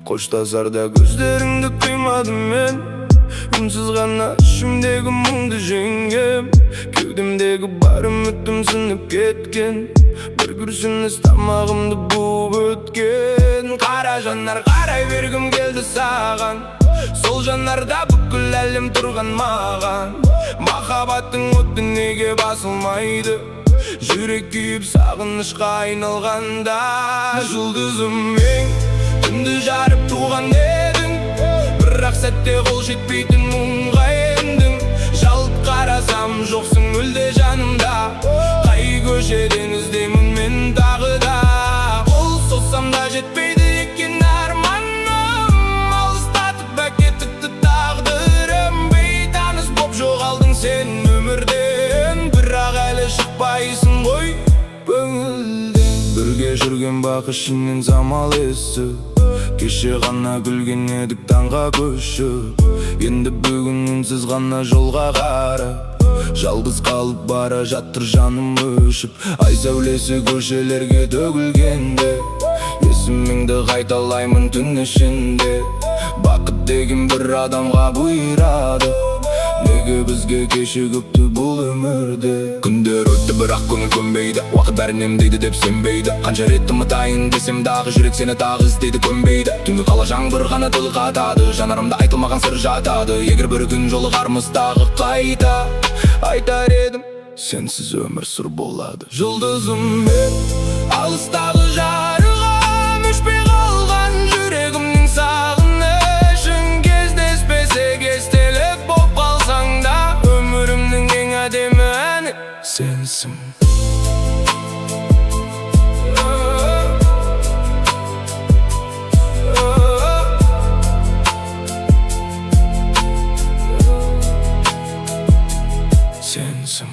Қоштасарда көздеріңді қимадым мен. Үнсіз ғана ішімдегі мұңды жеңгем. Кеудемдегі бар үмітім сынып кеткен. Бір күрсініс тамағымды буып өткен. Қара жанар қарай бергім келді саған. Сол жанарда бүкіл әлем тұрған маған. Махаббаттың оты неге басылмайды? Жүрек күйіп сағынышқа айналғанда. Жұлдызым ең, түнді жарып туған едің. Бірақ сәтте қол жетпейтін мұңға ендім. Жалт қарасам жоқсың мүлде жанымда. Қай көшеден іздеймін мен тағы да. Қол созсам да жетпейді екен арманым. Алыстатып әкетіпті тағдырым. Бейтаныс боп жоғалдың сен өмірден. Бірақ әлі шықпайсың ғой көңілден. Бірге жүрген бақ ішінен замал есі. Кеше ғана күлген едік таңға көшіп. Енді бүгін үнсіз ғана жолға қарап. Жалғыз қалып бара жатыр жаным өшіп. Ай сәулесі көшелерге төгілгенде. Есіміңді қайталаймын түн ішінде. Бақыт деген бір адамға бұйырады. Неге бізге кешігіпті бұл өмірде? Күндер өтті бірақ көңіл көнбейді. Уақыт бәрін емдейді деп сенбейді. Қанша рет ұмытайын десем дағы жүрек сені тағы іздейді көнбейді. Түнгі қала жаңбыр ғана тіл қатады. Жанарымда айтылмаған сыр жатады. Егер бір күн жолығармыз тағы қайта, айтар едім сенсіз өмір сұр болады. Жұлдызым мен, алыстағы жарығым. Өшпей қалған жүрегімнің сағынышын. Кездеспесек естелік боп қалсаң да. Өмірімнің ең әдемі әні сенсің. Сенсің.